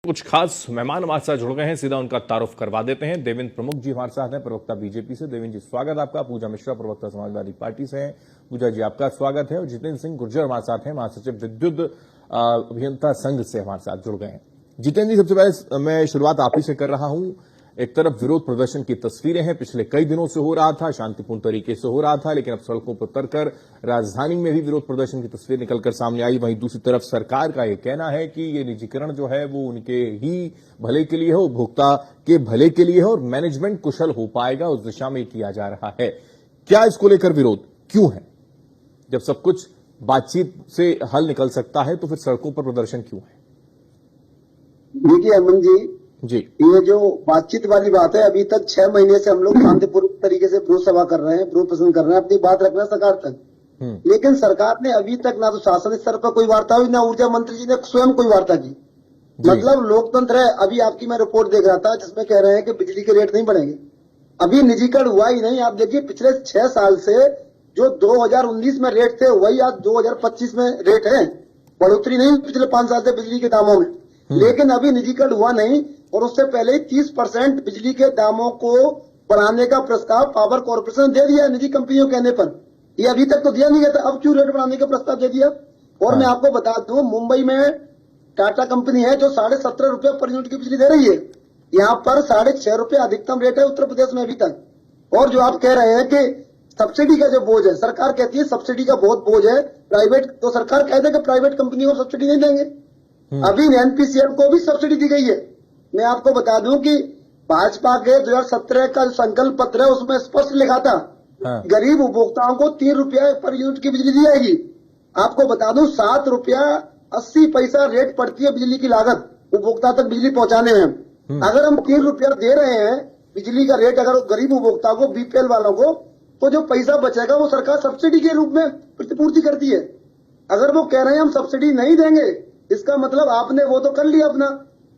कुछ खास मेहमान हमारे साथ जुड़ गए हैं, सीधा उनका तारुफ करवा देते हैं। देवेंद्र प्रमुख जी हमारे साथ हैं, प्रवक्ता बीजेपी से। देवेंद्र जी स्वागत आपका। पूजा मिश्रा प्रवक्ता समाजवादी पार्टी से हैं। पूजा जी आपका स्वागत है। और जितेंद्र सिंह गुर्जर हमारे साथ हैं, महासचिव विद्युत अभियंता संघ से हमारे साथ जुड़ गए हैं। जितेंद्र जी, सबसे पहले मैं शुरुआत आप ही से कर रहा हूं। एक तरफ विरोध प्रदर्शन की तस्वीरें हैं, पिछले कई दिनों से हो रहा था, शांतिपूर्ण तरीके से हो रहा था, लेकिन अब सड़कों पर उतरकर राजधानी में भी विरोध प्रदर्शन की तस्वीर निकलकर सामने आई। वहीं दूसरी तरफ सरकार का यह कहना है कि ये निजीकरण जो है वो उनके ही भले के लिए है, उपभोक्ता के भले के लिए है और मैनेजमेंट कुशल हो पाएगा, उस दिशा में किया जा रहा है। क्या इसको लेकर विरोध क्यों है? जब सब कुछ बातचीत से हल निकल सकता है तो फिर सड़कों पर प्रदर्शन क्यों है? देखिए अमन जी, ये जो बातचीत वाली बात है, अभी तक 6 महीने से हम लोग शांतिपूर्ण तरीके से विरोध सभा कर रहे हैं, विरोध प्रदर्शन कर रहे हैं, अपनी बात रखना सरकार तक। लेकिन सरकार ने अभी तक ना तो शासन स्तर पर कोई वार्ता हुई, ना ऊर्जा मंत्री जी ने स्वयं कोई वार्ता की। मतलब लोकतंत्र है। अभी आपकी मैं रिपोर्ट देख रहा था जिसमें कह रहे हैं कि बिजली के रेट नहीं बढ़ेंगे। अभी निजीकरण हुआ ही नहीं। आप देखिए पिछले 6 साल से जो 2019 में रेट थे वही आज 2025 में रेट है। बढ़ोतरी नहीं पिछले 5 साल से बिजली के दामों में। लेकिन अभी निजीकरण हुआ नहीं और उससे पहले ही 30% बिजली के दामों को बढ़ाने का प्रस्ताव पावर कॉर्पोरेशन दे दिया निजी कंपनियों के कहने पर। ये अभी तक तो दिया नहीं गया था, अब क्यों रेट बढ़ाने का प्रस्ताव दे दिया? और मैं आपको बता दूं, मुंबई में टाटा कंपनी है जो 17.5 रुपए पर यूनिट की बिजली दे रही है। यहाँ पर 6.5 रुपए अधिकतम रेट है उत्तर प्रदेश में अभी तक। और जो आप कह रहे हैं कि सब्सिडी का जो बोझ है, सरकार कहती है सब्सिडी का बहुत बोझ है प्राइवेट, तो सरकार कहते हैं कि प्राइवेट कंपनियों को सब्सिडी नहीं देंगे। अभी एनपीसीएल को भी सब्सिडी दी गई है। मैं आपको बता दूं कि भाजपा के 2017 का जो संकल्प पत्र है उसमें स्पष्ट लिखा था गरीब उपभोक्ताओं को 3 रुपया पर यूनिट की बिजली दी जाएगी। आपको बता दूं 7 रुपया 80 पैसा रेट पड़ती है बिजली की लागत उपभोक्ता तक बिजली पहुंचाने में। अगर हम 3 रुपया दे रहे हैं बिजली का रेट अगर गरीब उपभोक्ता को, बीपीएल वालों को, तो जो पैसा बचेगा वो सरकार सब्सिडी के रूप में प्रतिपूर्ति करती है। अगर वो कह रहे हैं हम सब्सिडी नहीं देंगे, इसका मतलब आपने वो तो कर लिया, अपना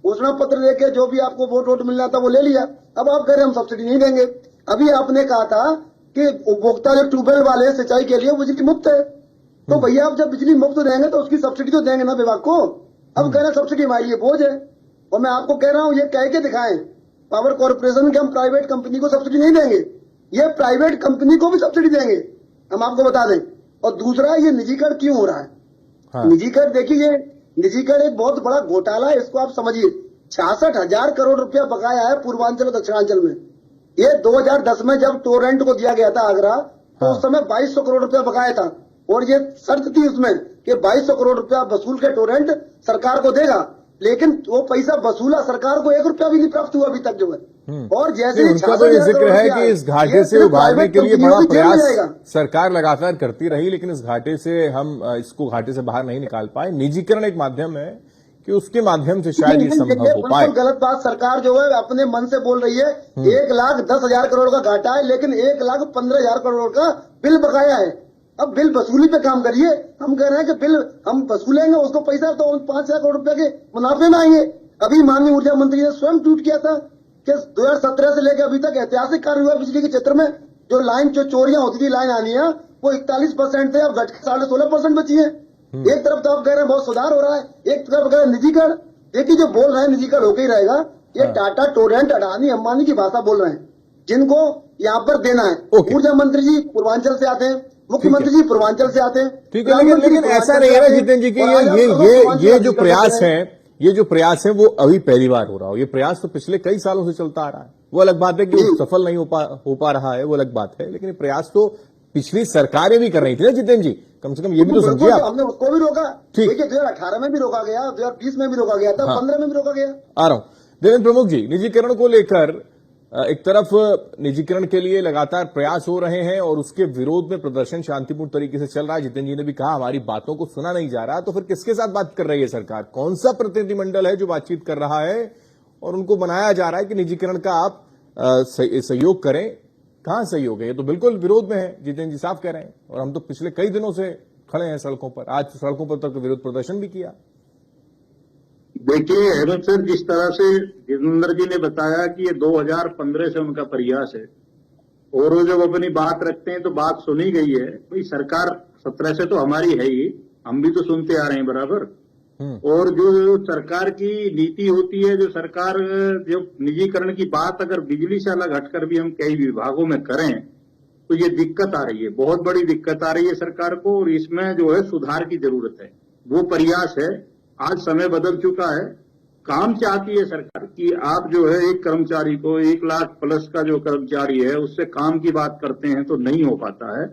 घोषणा पत्र लेके जो भी आपको वोट मिलना था वो ले लिया। अब आप कह रहे हैं हम सब्सिडी नहीं देंगे। अभी आपने कहा था कि उपभोक्ता जो ट्यूबवेल वाले हैं सिंचाई के लिए बिजली मुफ्त है, तो भैया आप जब बिजली मुफ्त देंगे तो उसकी सब्सिडी तो देंगे ना विभाग को। अब कह रहे हैं सब्सिडी हमारे लिए बोझ है। और मैं आपको कह रहा हूँ ये कह के दिखाएं पावर कॉर्पोरेशन के हम प्राइवेट कंपनी को सब्सिडी नहीं देंगे, ये प्राइवेट कंपनी को भी सब्सिडी देंगे, हम आपको बता दें। और दूसरा, ये निजीकरण क्यों हो रहा है? निजीकरण देखिए, निजीकरण एक बहुत बड़ा घोटाला है, इसको आप समझिए। 66,000 करोड़ रुपया बकाया है पूर्वांचल और दक्षिणांचल में। ये 2010 में जब टोरेंट को दिया गया था आगरा, तो उस समय 2200 करोड़ रुपया बकाया था और ये शर्त थी उसमें कि 2200 करोड़ रुपया वसूल के टोरेंट सरकार को देगा। लेकिन वो पैसा वसूला सरकार को 1 रुपया भी नहीं प्राप्त हुआ अभी तक जो है। और जैसे उनका तो ये जिक्र है कि इस घाटे से उभारने के लिए बड़ा प्रयास सरकार लगातार करती रही, लेकिन इस घाटे से हम इसको घाटे से बाहर नहीं निकाल पाए। निजीकरण एक माध्यम है कि उसके माध्यम से शायद ये संभव हो पाए। गलत बात। सरकार जो है अपने मन से बोल रही है 1,10,000 करोड़ का घाटा है, लेकिन 1,15,000 करोड़ का बिल बकाया है। अब बिल वसूली पे काम करिए। हम कह रहे हैं कि बिल हम वसूलेंगे, उसको पैसा तो 5,000 करोड़ रुपए के मुनाफे में आएंगे। अभी माननीय ऊर्जा मंत्री ने स्वयं ट्वीट किया था कि 2017 से लेकर अभी तक ऐतिहासिक कार्य हुआ बिजली के क्षेत्र में। जो लाइन जो चोरियां होती थी लाइन आनियां, वो 41% थे, अब घट के 16.5% बची है। एक तरफ तो आप कह रहे हैं बहुत सुधार हो रहा है, एक तरफ कह रहे हैं निजीकरण। देखिए जो बोल रहे हैं निजीकरण होकर ही रहेगा। ये टाटा, टोरेंट, अडानी, अंबानी की भाषा बोल रहे हैं जिनको यहाँ पर देना है। ऊर्जा मंत्री जी पूर्वांचल से आते हैं, मुख्यमंत्री जी पूर्वांचल से आते हैं। ठीक है, लेकिन ऐसा नहीं है जितेंद्र जी की ये जो प्रयास है, ये जो प्रयास है वो अभी पहली बार हो रहा हो। ये प्रयास तो पिछले कई सालों से चलता आ रहा है। वो अलग बात है कि वो सफल नहीं हो पा रहा है, वो अलग बात है, लेकिन प्रयास तो पिछली सरकारें भी कर रही थी ना जितेंद्र जी। कम से कम ये भी तो समझिए आप। हमने उसको भी रोका। ठीक है, 2018 में भी रोका गया, 2020 में भी रोका गया था, 15 में भी रोका गया। आ रहा हूं देवेंद्र प्रमुख जी, निजीकरण को लेकर एक तरफ निजीकरण के लिए लगातार प्रयास हो रहे हैं और उसके विरोध में प्रदर्शन शांतिपूर्ण तरीके से चल रहा है। जितेंद्र जी ने भी कहा हमारी बातों को सुना नहीं जा रहा, तो फिर किसके साथ बात कर रही है सरकार? कौन सा प्रतिनिधिमंडल है जो बातचीत कर रहा है और उनको बनाया जा रहा है कि निजीकरण का आप सहयोग करें? कहां सहयोग है? ये तो बिल्कुल विरोध में है, जितेंद्र जी साफ कह रहे हैं। और हम तो पिछले कई दिनों से खड़े हैं सड़कों पर, आज सड़कों पर तक विरोध प्रदर्शन भी किया। देखिए हेमंत सर, जिस तरह से जितेंद्र जी ने बताया कि ये 2015 से उनका प्रयास है और वो जब अपनी बात रखते हैं तो बात सुनी गई है। भाई सरकार 17 से तो हमारी है ही, हम भी तो सुनते आ रहे हैं बराबर। और जो सरकार की नीति होती है, जो सरकार जो निजीकरण की बात अगर बिजली से अलग हटकर भी हम कई विभागों में करें तो ये दिक्कत आ रही है, बहुत बड़ी दिक्कत आ रही है सरकार को, और इसमें जो है सुधार की जरूरत है। वो प्रयास है, आज समय बदल चुका है। काम चाहती है सरकार कि आप जो है एक कर्मचारी को 1 लाख प्लस का जो कर्मचारी है उससे काम की बात करते हैं तो नहीं हो पाता है,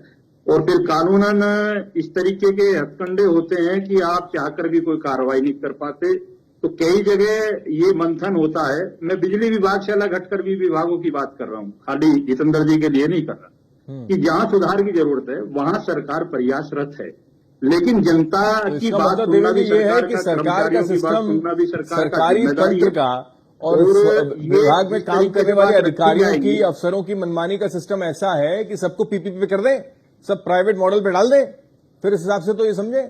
और फिर कानूनन इस तरीके के हथकंडे होते हैं कि आप चाहकर भी कोई कार्रवाई नहीं कर पाते। तो कई जगह ये मंथन होता है। मैं बिजली विभाग से अलग हटकर भी विभागों की बात कर रहा हूँ, खाली जितेंद्र जी के लिए नहीं कर रहा, कि जहां सुधार की जरूरत है वहां सरकार प्रयासरत है, लेकिन जनता की बात सुनना भी सरकार का सिस्टम, सरकारी तंत्र का और विभाग में काम करने वाले अधिकारियों की, अफसरों की मनमानी का सिस्टम ऐसा है कि सबको पीपीपी पे कर दें, सब प्राइवेट मॉडल पे डाल दें, फिर इस हिसाब से तो ये समझे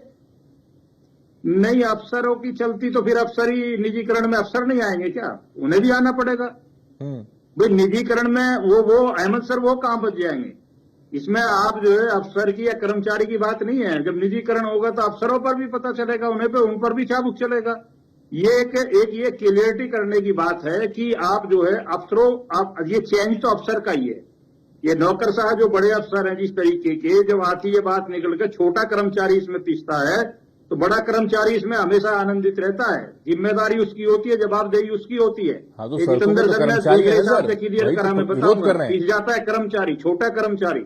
नहीं। अफसरों की चलती तो फिर अफसर ही निजीकरण में अफसर नहीं आएंगे क्या? उन्हें भी आना पड़ेगा भाई। निजीकरण में वो अहमद सर वो कहां बच जाएंगे? इसमें आप जो है अफसर की या कर्मचारी की बात नहीं है। जब निजीकरण होगा तो अफसरों पर भी पता चलेगा, उन पर भी चाबुक चलेगा। ये ये क्लियरिटी करने की बात है कि आप जो है अफसरों, ये चेंज तो अफसर का ही है। ये नौकरशाह जो बड़े अफसर हैं जिस तरीके के, जब आती है बात निकल के छोटा कर्मचारी इसमें पिसता है तो बड़ा कर्मचारी इसमें हमेशा आनंदित रहता है। जिम्मेदारी उसकी होती है, जवाबदेही उसकी होती है। जितेंद्र सर ने हिसाब से क्लियर करा, मैं बताऊंगा, पिस जाता है कर्मचारी, छोटा कर्मचारी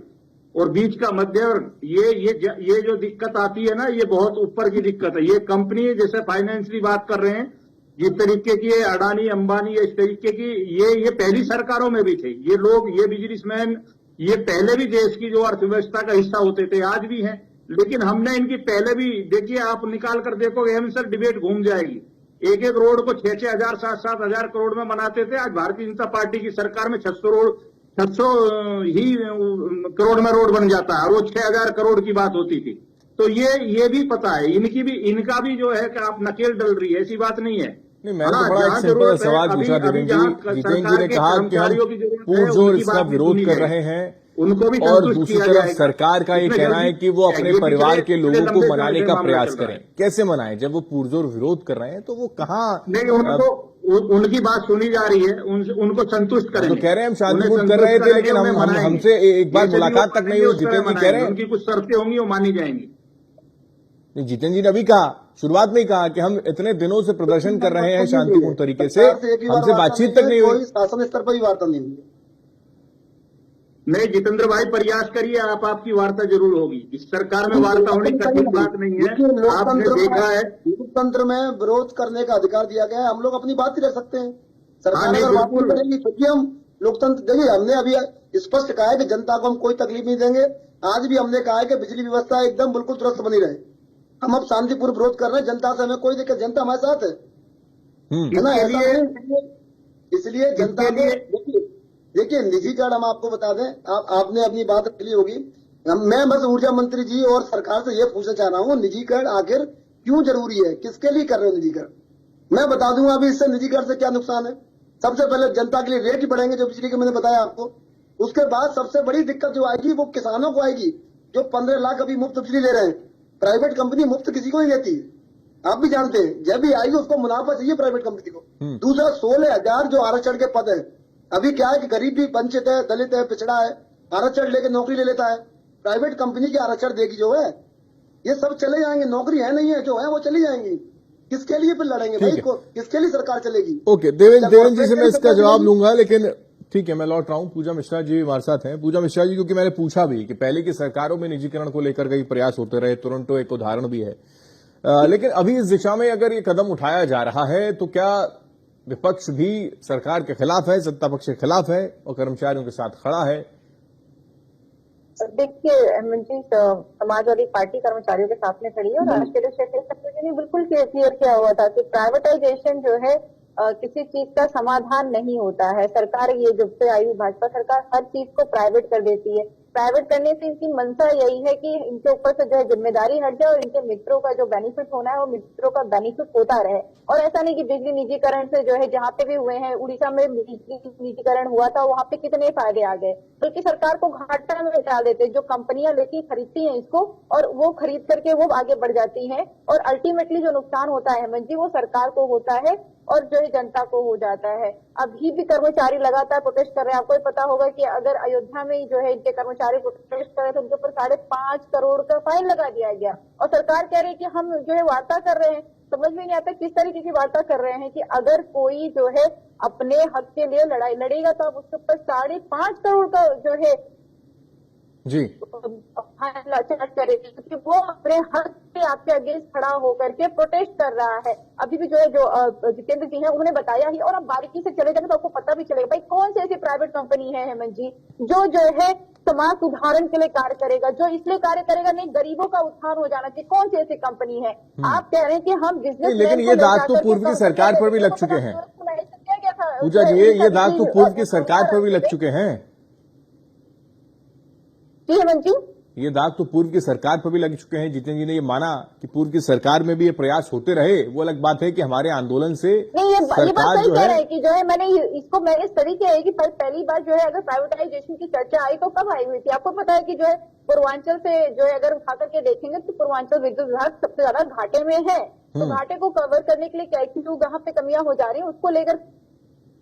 और बीच का मध्य वर्ग। ये जो दिक्कत आती है ना, ये बहुत ऊपर की दिक्कत है। ये कंपनी जैसे फाइनेंस की बात कर रहे हैं, जिस तरीके की अडानी अंबानी, इस तरीके की ये पहली सरकारों में भी थे। ये लोग, ये बिजनेसमैन, ये पहले भी देश की जो अर्थव्यवस्था का हिस्सा होते थे, आज भी हैं। लेकिन हमने इनकी पहले भी, देखिए आप निकाल कर देखोगे सर, डिबेट घूम जाएगी। एक रोड को 6-6 हजार 7-7 हजार करोड़ में बनाते थे। आज भारतीय जनता पार्टी की सरकार में 600 ही करोड़ में रोड बन जाता है, और वो 6,000 करोड़ की बात होती थी। तो ये भी पता है, इनका भी जो है कि आप नकेल डल रही है, ऐसी बात नहीं है। नहीं, मैंने तो बड़ा एक सिंपल सवाल पूछा देवेंद्र जी ने कहा कि हम पुरजोर इसका विरोध कर रहे हैं, उनको भी, और दूसरी तरफ सरकार का ये कहना है कि वो अपने परिवार के लोगों को मनाने का प्रयास करें। कैसे मनाएं? जब वो पुरजोर विरोध कर रहे हैं तो वो कहाँ? नहीं, उनकी बात सुनी जा रही है, उनको संतुष्ट करें। तो कह रहे हैं हम शांतिपूर्ण कर रहे थे, लेकिन हमसे एक बार मुलाकात तक नहीं हुई। जितेंद्र जी कह रहे हैं उनकी कुछ शर्तें होंगी, वो मानी जाएंगी। नहीं, जितेंद्र जी ने अभी कहा, शुरुआत में कहा कि हम इतने दिनों से प्रदर्शन कर रहे हैं शांतिपूर्ण तरीके से, हमसे बातचीत तक नहीं हुई, शासन स्तर पर भी वार्ता नहीं हुई। नहीं जितेंद्र भाई, प्रयास करिए, आपकी वार्ता जरूर होगी। इस सरकार में वार्ता होनी कठिन बात नहीं है। आपने देखा है, लोकतंत्र में विरोध करने का अधिकार दिया गया है, हम लोग अपनी बात ही रख सकते हैं। सरकार अगर बात नहीं करेगी, क्योंकि हम लोकतंत्र, देखिए हमने अभी स्पष्ट कहा है कि जनता को हम कोई तकलीफ नहीं देंगे। आज भी हमने कहा है कि बिजली व्यवस्था एकदम बिल्कुल दुरुस्त बनी रहे। हम अब शांतिपूर्ण विरोध कर रहे हैं, जनता से हमें कोई दिक्कत, जनता हमारे साथ है ना। इसलिए जनता को देखिए, निजीकरण हम आपको बता दें, आपने अपनी बात रखी होगी। मैं बस ऊर्जा मंत्री जी और सरकार से ये पूछना चाह रहा हूँ, निजीकरण आखिर क्यों जरूरी है, किसके लिए कर रहे हो निजीकरण? मैं बता दूंगा अभी इससे निजीकरण से क्या नुकसान है। सबसे पहले जनता के लिए रेट ही बढ़ेंगे, जो बिजली के मैंने बताया आपको। उसके बाद सबसे बड़ी दिक्कत जो आएगी वो किसानों को आएगी, जो 15 लाख अभी मुफ्त बिजली ले रहे हैं। प्राइवेट कंपनी मुफ्त किसी को नहीं देती, आप भी जानते हैं। जब भी आएगी उसको मुनाफा चाहिए प्राइवेट कंपनी को। दूसरा, 16,000 जो आरक्षण के पद है, अभी क्या है कि गरीब भी, वंचित है, दलित है, पिछड़ा है, आरक्षण लेके नौकरी ले लेता है। प्राइवेट कंपनी की आरक्षण देगी जो है, ये सब चले जाएंगे। नौकरी है नहीं है, जो है वो चली जाएंगी। किसके लिए फिर लड़ेंगे भाई? किसके लिए सरकार चलेगी? ओके, देवेंद्र जी से मैं इसका जवाब लूंगा, लेकिन ठीक है, मैं लौट रहा हूं। पूजा मिश्रा जी हमारे साथ हैं। पूजा मिश्रा जी, क्योंकि मैंने पूछा भी कि पहले की सरकारों में निजीकरण को लेकर कई प्रयास होते रहे, टोरंटो एक उदाहरण भी है, लेकिन अभी इस दिशा में अगर ये कदम उठाया जा रहा है तो क्या विपक्ष भी सरकार के खिलाफ है, सत्ता पक्ष के खिलाफ है और कर्मचारियों के साथ खड़ा है? देखिए अहमद जी, समाजवादी पार्टी कर्मचारियों के साथ में खड़ी है, और राष्ट्रीय क्षेत्रीय समिति ने बिल्कुल क्लियर किया हुआ था कि प्राइवेटाइजेशन जो है किसी चीज का समाधान नहीं होता है। सरकार, ये जब से आई भाजपा सरकार, हर चीज को प्राइवेट कर देती है। प्राइवेट करने से इनकी मंशा यही है कि इनके ऊपर से जो है जिम्मेदारी हट जाए और इनके मित्रों का जो बेनिफिट होना है वो मित्रों का बेनिफिट होता रहे। और ऐसा नहीं कि बिजली निजीकरण से जो है जहाँ पे भी हुए हैं, उड़ीसा में बिजली निजीकरण हुआ था, वहाँ पे कितने फायदे आ गए, बल्कि सरकार को घाटा में डाल देते। जो कंपनियां लेती खरीदती हैं इसको और वो खरीद करके वो आगे बढ़ जाती हैं और अल्टीमेटली जो नुकसान होता है हेमंत जी वो सरकार को होता है और जो है जनता को हो जाता है। अभी भी कर्मचारी लगातार प्रोटेस्ट कर रहे हैं। आपको पता होगा कि अगर अयोध्या में ही जो है इनके कर्मचारी प्रोटेस्ट कर रहे थे, उनके ऊपर 5.5 करोड़ का फाइन लगा दिया गया और सरकार कह रही है कि हम जो है वार्ता कर रहे हैं। समझ में नहीं आता किस तरीके की वार्ता कर रहे हैं कि अगर कोई जो है अपने हक के लिए लड़ाई लड़ेगा तो आप उसके ऊपर 5.5 करोड़ का जो है जी चार्ज करेगी, क्योंकि वो अपने हक से आपके अगेंस्ट खड़ा होकर के प्रोटेस्ट कर रहा है। अभी भी जो है जो जितेंद्र जी हैं उन्होंने बताया ही, और आप बारीकी से चले जाएंगे तो आपको पता भी चलेगा भाई कौन सी ऐसी प्राइवेट कंपनी है हेमंत जी जो है समाज सुधारण के लिए कार्य करेगा, जो इसलिए कार्य करेगा नहीं गरीबों का उत्थान हो जाना चाहिए। कौन सी ऐसी कंपनी है? आप कह रहे हैं कि हम बिजनेस, लेकिन ये दाग तो पूर्व की सरकार पर भी लग चुके हैं पूजा जी, ये दाग तो पूर्व की सरकार पर भी लग चुके हैं जी हेमंत जी। ये दाग तो पूर्व की सरकार पर भी लग चुके हैं। जितेंद्र जी ने ये माना कि पूर्व की सरकार में भी ये प्रयास होते रहे। वो अलग बात है कि हमारे आंदोलन से नहीं, ये बात सही जो कह है रहे हैं कि जो है मैंने इस तरीके है कि पहली बार जो है अगर प्राइवेटाइजेशन की चर्चा आई तो कब आई हुई थी? आपको पता है कि जो है पूर्वांचल से जो है अगर उठा करके देखेंगे तो पूर्वांचल विद्युत विभाग सबसे ज्यादा घाटे में है। तो घाटे को कवर करने के लिए क्या क्यों कहाँ पे कमियां हो जा रही है उसको लेकर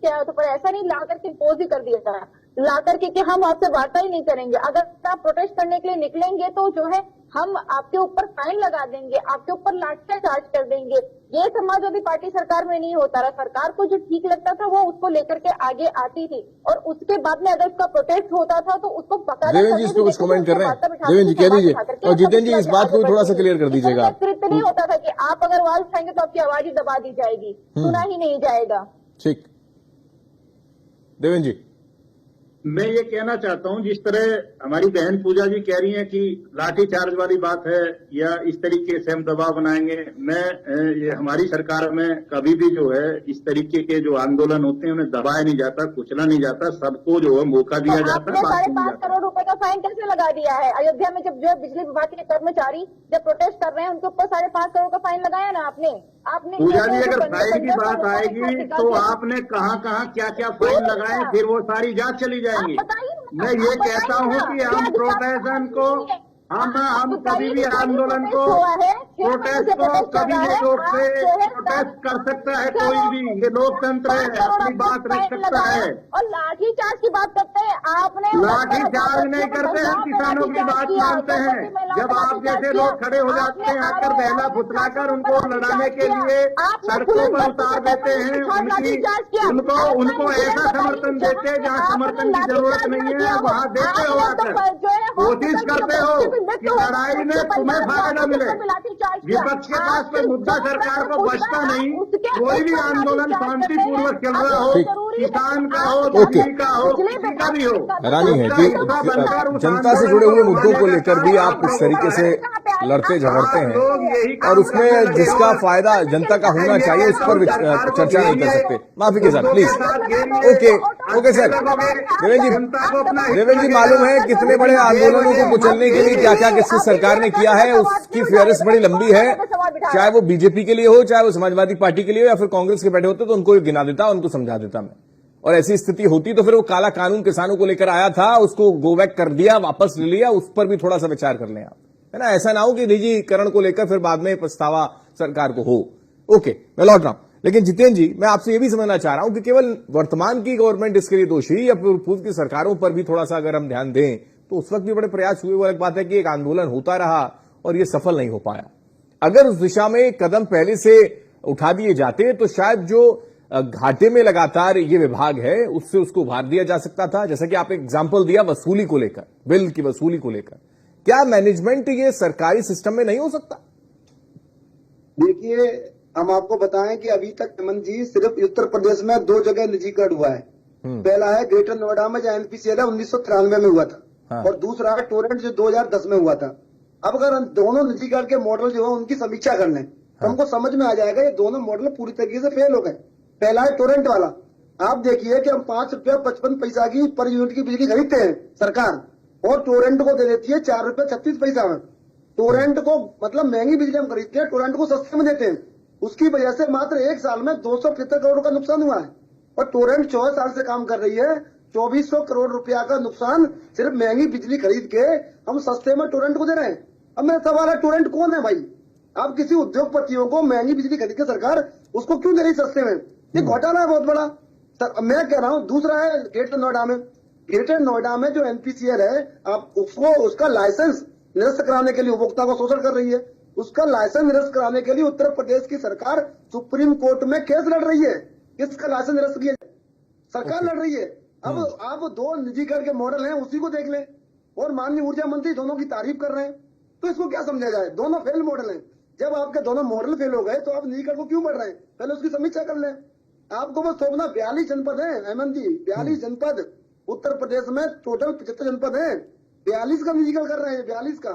क्या, तो पर ऐसा नहीं ला करके इम्पोज ही कर दिया था, ला करके कि हम आपसे वार्ता ही नहीं करेंगे। अगर आप प्रोटेस्ट करने के लिए निकलेंगे तो जो है हम आपके ऊपर फाइन लगा देंगे, आपके ऊपर लाठीचार्ज कर देंगे। ये समाजवादी पार्टी सरकार में नहीं होता रहा। सरकार को जो ठीक लगता था वो उसको लेकर के आगे आती थी और उसके बाद में अगर उसका प्रोटेस्ट होता था तो उसको देवेंद्र जी इस पे कुछ कमेंट कर रहे हैं। देवेंद्र जी कह दीजिए, और जितेंद्र जी इस बात को भी थोड़ा सा क्लियर कर दीजिएगा। नहीं होता था कि आप अगर आवाज उठाएंगे तो आपकी आवाज ही दबा दी जाएगी, सुना ही नहीं जाएगा। ठीक, देवेंद्र जी मैं ये कहना चाहता हूं, जिस तरह हमारी बहन पूजा जी कह रही हैं कि लाठी चार्ज वाली बात है या इस तरीके से हम दबाव बनाएंगे, ये हमारी सरकार में कभी भी जो है इस तरीके के जो आंदोलन होते हैं उन्हें दबाया नहीं जाता, कुचला नहीं जाता, सबको जो है मौका दिया जाता है। 5.5 करोड़ रुपए का फाइन कैसे लगा दिया है? अयोध्या में जब जो है बिजली विभाग के कर्मचारी जब प्रोटेस्ट कर रहे हैं उनके ऊपर 5.5 करोड़ का फाइन लगाया ना आपने। पूजा जी अगर फाइन की बात आएगी तो आपने कहाँ क्या क्या फाइन लगाए फिर वो सारी जांच चली जाएंगी। मैं ये कहता हूँ कि हम प्रोटेशन को हम कभी भी आंदोलन को प्रोटेस्ट को कभी भी रोक से प्रोटेस्ट कर सकता है कोई भी, ये लोकतंत्र है, अपनी बात रख सकता है। और लाठी चार्ज की बात करते हैं आपने, लाठी चार्ज नहीं करते, हम किसानों की बात मानते हैं। जब आप जैसे लोग खड़े हो जाते हैं आकर बहला फुसलाकर उनको लड़ाने के लिए सड़कों पर उतार देते हैं, उनको ऐसा समर्थन देते हैं जहाँ समर्थन की जरूरत नहीं है वहाँ देते हो आकर, कोशिश करते हो कि लड़ाई में तुम्हें फायदा मिले। विपक्ष के पास कोई मुद्दा सरकार को बचता नहीं, कोई भी आंदोलन शांतिपूर्वक चल रहा हो, किसान का हो, धनी का हो, किसी का भी हो। हैरानी है कि जनता से जुड़े हुए मुद्दों को लेकर भी आप इस तरीके से लड़ते झगड़ते हैं और उसमें जिसका फायदा जनता का होना चाहिए उस पर चर्चा नहीं कर सकते। माफी के साथ please. Okay sir. Devendra ji मालूम है कितने बड़े आंदोलनों को कुचलने के लिए क्या क्या किस सरकार ने किया है, उसकी फेहरिस्त बड़ी लंबी है। चाहे वो बीजेपी के लिए हो, चाहे वो समाजवादी पार्टी के लिए हो या फिर कांग्रेस के बैठे होते तो उनको गिना देता, उनको समझा देता मैं। और ऐसी स्थिति होती तो फिर वो काला कानून किसानों को लेकर आया था, उसको गो बैक कर दिया, वापस ले लिया, उस पर भी थोड़ा सा विचार कर लें आप, है ना। ऐसा ना हो कि निजीकरण को लेकर फिर बाद में पछतावा सरकार को हो। ओके, मैं लौट रहा हूं। लेकिन जितेंद्र जी, मैं आपसे ये भी समझना चाह रहा हूं कि केवल वर्तमान की गवर्नमेंट इसके लिए दोषी या फिर पूर्व की सरकारों पर भी थोड़ा सा अगर हम ध्यान दें तो उस वक्त भी बड़े प्रयास हुए। वो अलग बात है कि एक आंदोलन होता रहा और ये सफल नहीं हो पाया। अगर उस दिशा में कदम पहले से उठा दिए जाते तो शायद जो घाटे में लगातार ये विभाग है उससे उसको उभार दिया जा सकता था। जैसा कि आपने एग्जाम्पल दिया वसूली को लेकर, बिल की वसूली को लेकर, क्या मैनेजमेंट ये सरकारी सिस्टम में नहीं हो सकता? देखिए, हम आपको बताएं कि अभी तक हेमंत जी सिर्फ उत्तर प्रदेश में 2 जगह निजीकरण हुआ है। पहला है ग्रेटर नोएडा में जहां एनपीसीएल है 1993 में हुआ था। हाँ। और दूसरा है टोरेंट जो 2010 में हुआ था। अब अगर हम दोनों निजीकरण के मॉडल जो है उनकी समीक्षा कर लें तो हमको समझ में आ जाएगा ये दोनों मॉडल पूरी तरीके से फेल हो गए। पहला है टोरेंट वाला। आप देखिए कि हम 5 रुपया 55 पैसा की पर यूनिट की बिजली खरीदते हैं सरकार, और टोरेंट को दे देती है 4 रुपए 36 पैसा में। टोरेंट को मतलब महंगी बिजली हम खरीदते हैं, टोरेंट को सस्ते में देते हैं। उसकी वजह से मात्र एक साल में 275 करोड़ का नुकसान हुआ है। और टोरेंट 14 साल से काम कर रही है, 2400 करोड़ रुपया का नुकसान सिर्फ महंगी बिजली खरीद के हम सस्ते में टोरेंट को दे रहे हैं। अब मेरा सवाल है, टोरेंट कौन है भाई? आप किसी उद्योगपतियों को महंगी बिजली खरीद के सरकार उसको क्यों दे रही सस्ते में? ये घोटाला है बहुत बड़ा सर। मैं कह रहा हूँ दूसरा है ग्रेटर नोएडा में। ग्रेटर नोएडा में जो एनपीसीएल है, आप उसको उसका लाइसेंस निरस्त कराने के लिए उपभोक्ता को शोषण कर रही है। उसका लाइसेंस निरस्त कराने के लिए उत्तर प्रदेश की सरकार सुप्रीम कोर्ट में केस लड़ रही है। किसका लाइसेंस निरस्त किया? सरकार लड़ रही है। अब आप 2 निजीकरण के मॉडल हैं, उसी को देख लें। और माननीय ऊर्जा मंत्री दोनों की तारीफ कर रहे हैं, तो इसको क्या समझा जाए? दोनों फेल मॉडल हैं। जब आपके दोनों मॉडल फेल हो गए तो आप निजीकरण को क्यों बढ़ रहे हैं? पहले उसकी समीक्षा कर लें। आपको बस थोपना 42 जनपद है हेमंत जी, 42 जनपद उत्तर प्रदेश में, टोटल 75 जनपद है, 42 का निजीकरण कर रहे हैं। 42 का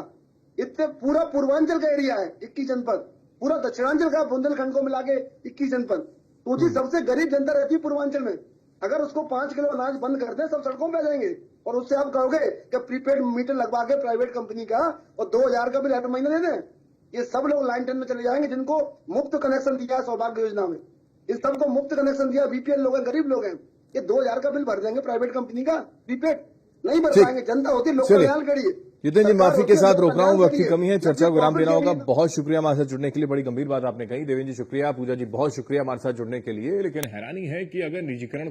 इतने पूरा पूर्वांचल का एरिया है 21 जनपद, पूरा दक्षिणांचल का बुंदेलखंड को मिला के 21 जनपद। तो जी सबसे गरीब जनता रहती है पूर्वांचल में। अगर उसको 5 किलो अनाज बंद कर दे, सब सड़कों पे आ जाएंगे। और उससे आप कहोगे कि प्रीपेड मीटर लगवा के प्राइवेट कंपनी का और 2000 का बिल हर महीने दे दें। ये सब लोग लाइन 10 में चले जाएंगे जिनको मुफ्त कनेक्शन दिया है सौभाग्य योजना में। इस सबको मुफ्त कनेक्शन दिया, बीपीएल लोग हैं, गरीब लोग हैं, ये 2000 का बिल भर देंगे प्राइवेट कंपनी का प्रीपेड, नहीं भर पाएंगे। जनता होती है, लोक कल्याण करिए। जितेंद्र जी, माफी के साथ रोक रहा हूँ, वक्त की कमी है, चर्चा को विराम देना होगा। बहुत शुक्रिया हमारे साथ जुड़ने के लिए, बड़ी गंभीर बात आपने कही। देवेंद्र जी शुक्रिया, पूजा जी बहुत शुक्रिया हमारे साथ जुड़ने के लिए। लेकिन हैरानी है कि अगर निजीकरण